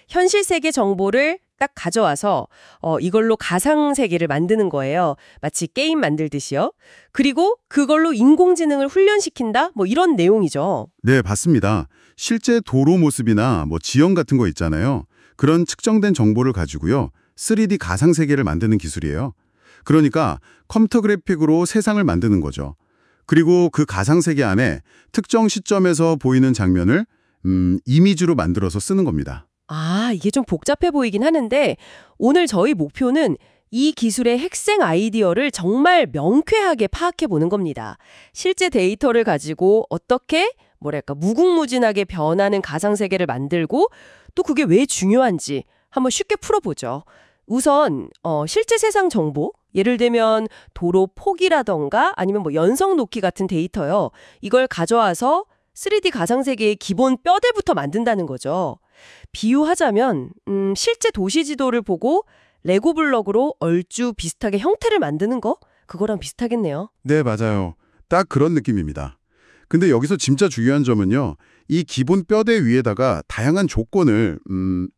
현실 세계 정보를 딱 가져와서 이걸로 가상 세계를 만드는 거예요. 마치 게임 만들듯이요. 그리고 그걸로 인공지능을 훈련시킨다? 뭐 이런 내용이죠. 네, 맞습니다. 실제 도로 모습이나 지형 같은 거 있잖아요. 그런 측정된 정보를 가지고요. 3D 가상 세계를 만드는 기술이에요. 그러니까 컴퓨터 그래픽으로 세상을 만드는 거죠. 그리고 그 가상 세계 안에 특정 시점에서 보이는 장면을 이미지로 만들어서 쓰는 겁니다. 아, 이게 좀 복잡해 보이긴 하는데 오늘 저희 목표는 이 기술의 핵심 아이디어를 정말 명쾌하게 파악해 보는 겁니다. 실제 데이터를 가지고 어떻게 무궁무진하게 변하는 가상세계를 만들고 또 그게 왜 중요한지 한번 쉽게 풀어보죠. 우선 실제 세상 정보, 예를 들면 도로 폭이라던가 아니면 연석 놓기 같은 데이터요. 이걸 가져와서 3D 가상세계의 기본 뼈대부터 만든다는 거죠. 비유하자면 실제 도시 지도를 보고 레고 블럭으로 얼추 비슷하게 형태를 만드는 거? 그거랑 비슷하겠네요. 네, 맞아요. 딱 그런 느낌입니다. 근데 여기서 진짜 중요한 점은요. 이 기본 뼈대 위에다가 다양한 조건을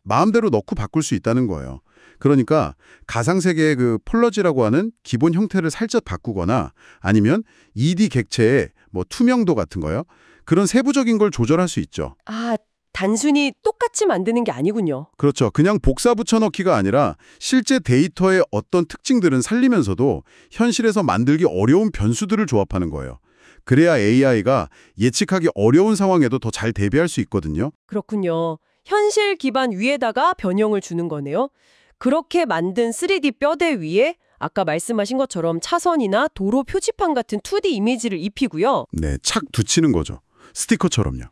마음대로 넣고 바꿀 수 있다는 거예요. 그러니까 가상세계의 그 폴러지라고 하는 기본 형태를 살짝 바꾸거나 아니면 2D 객체의 투명도 같은 거요. 그런 세부적인 걸 조절할 수 있죠. 아, 단순히 똑같이 만드는 게 아니군요. 그렇죠. 그냥 복사 붙여넣기가 아니라 실제 데이터의 어떤 특징들은 살리면서도 현실에서 만들기 어려운 변수들을 조합하는 거예요. 그래야 AI가 예측하기 어려운 상황에도 더 잘 대비할 수 있거든요. 그렇군요. 현실 기반 위에다가 변형을 주는 거네요. 그렇게 만든 3D 뼈대 위에 아까 말씀하신 것처럼 차선이나 도로 표지판 같은 2D 이미지를 입히고요. 네, 착 붙이는 거죠. 스티커처럼요.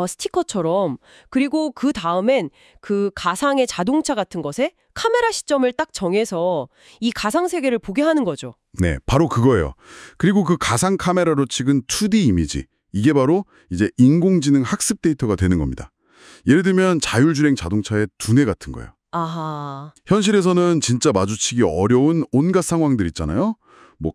스티커처럼. 그리고 그 다음엔 그 가상의 자동차 같은 것에 카메라 시점을 딱 정해서 이 가상 세계를 보게 하는 거죠. 네, 바로 그거예요. 그리고 그 가상 카메라로 찍은 2D 이미지. 이게 바로 이제 인공지능 학습 데이터가 되는 겁니다. 예를 들면 자율주행 자동차의 두뇌 같은 거예요. 아하. 현실에서는 진짜 마주치기 어려운 온갖 상황들 있잖아요.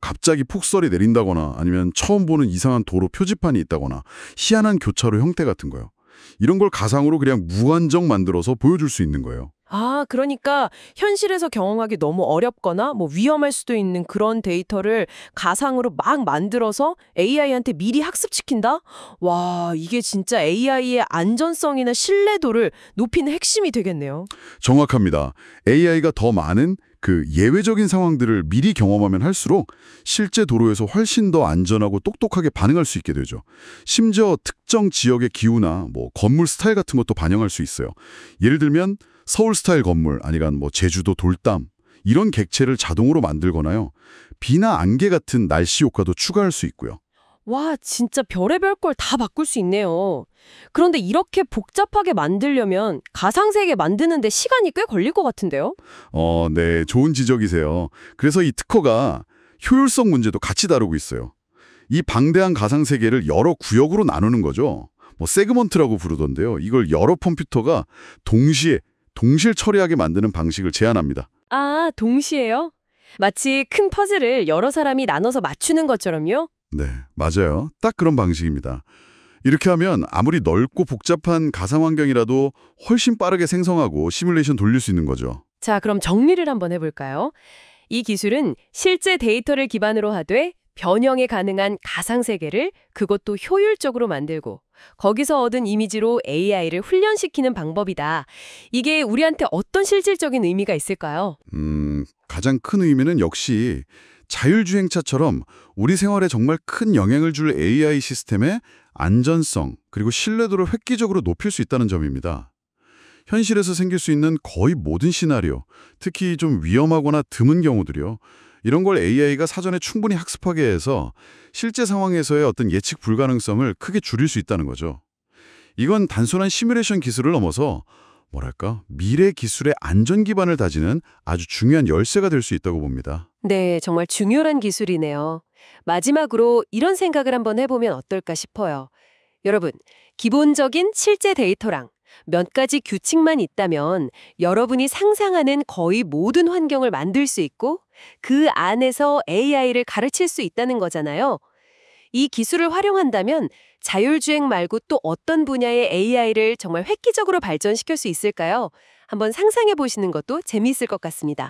갑자기 폭설이 내린다거나 아니면 처음 보는 이상한 도로 표지판이 있다거나 희한한 교차로 형태 같은 거요. 이런 걸 가상으로 그냥 무한정 만들어서 보여줄 수 있는 거예요. 아, 그러니까 현실에서 경험하기 너무 어렵거나 위험할 수도 있는 그런 데이터를 가상으로 막 만들어서 AI한테 미리 학습시킨다? 와, 이게 진짜 AI의 안전성이나 신뢰도를 높이는 핵심이 되겠네요. 정확합니다. AI가 더 많은 그 예외적인 상황들을 미리 경험하면 할수록 실제 도로에서 훨씬 더 안전하고 똑똑하게 반응할 수 있게 되죠. 심지어 특정 지역의 기후나 건물 스타일 같은 것도 반영할 수 있어요. 예를 들면 서울 스타일 건물, 아니면 제주도 돌담 이런 객체를 자동으로 만들거나요. 비나 안개 같은 날씨 효과도 추가할 수 있고요. 와, 진짜 별의별 걸 다 바꿀 수 있네요. 그런데 이렇게 복잡하게 만들려면 가상세계 만드는데 시간이 꽤 걸릴 것 같은데요? 네, 좋은 지적이세요. 그래서 이 특허가 효율성 문제도 같이 다루고 있어요. 이 방대한 가상세계를 여러 구역으로 나누는 거죠. 세그먼트라고 부르던데요. 이걸 여러 컴퓨터가 동시에 처리하게 만드는 방식을 제안합니다. 아, 동시에요? 마치 큰 퍼즐을 여러 사람이 나눠서 맞추는 것처럼요? 네, 맞아요. 딱 그런 방식입니다. 이렇게 하면 아무리 넓고 복잡한 가상 환경이라도 훨씬 빠르게 생성하고 시뮬레이션 돌릴 수 있는 거죠. 자, 그럼 정리를 한번 해볼까요? 이 기술은 실제 데이터를 기반으로 하되 변형에 가능한 가상세계를 그것도 효율적으로 만들고 거기서 얻은 이미지로 AI를 훈련시키는 방법이다. 이게 우리한테 어떤 실질적인 의미가 있을까요? 가장 큰 의미는 역시 자율주행차처럼 우리 생활에 정말 큰 영향을 줄 AI 시스템의 안전성 그리고 신뢰도를 획기적으로 높일 수 있다는 점입니다. 현실에서 생길 수 있는 거의 모든 시나리오, 특히 좀 위험하거나 드문 경우들이요. 이런 걸 AI가 사전에 충분히 학습하게 해서 실제 상황에서의 어떤 예측 불가능성을 크게 줄일 수 있다는 거죠. 이건 단순한 시뮬레이션 기술을 넘어서 미래 기술의 안전 기반을 다지는 아주 중요한 열쇠가 될 수 있다고 봅니다. 네, 정말 중요한 기술이네요. 마지막으로 이런 생각을 한번 해보면 어떨까 싶어요. 여러분, 기본적인 실제 데이터랑 몇 가지 규칙만 있다면 여러분이 상상하는 거의 모든 환경을 만들 수 있고 그 안에서 AI를 가르칠 수 있다는 거잖아요. 이 기술을 활용한다면 자율주행 말고 또 어떤 분야의 AI를 정말 획기적으로 발전시킬 수 있을까요? 한번 상상해 보시는 것도 재미있을 것 같습니다.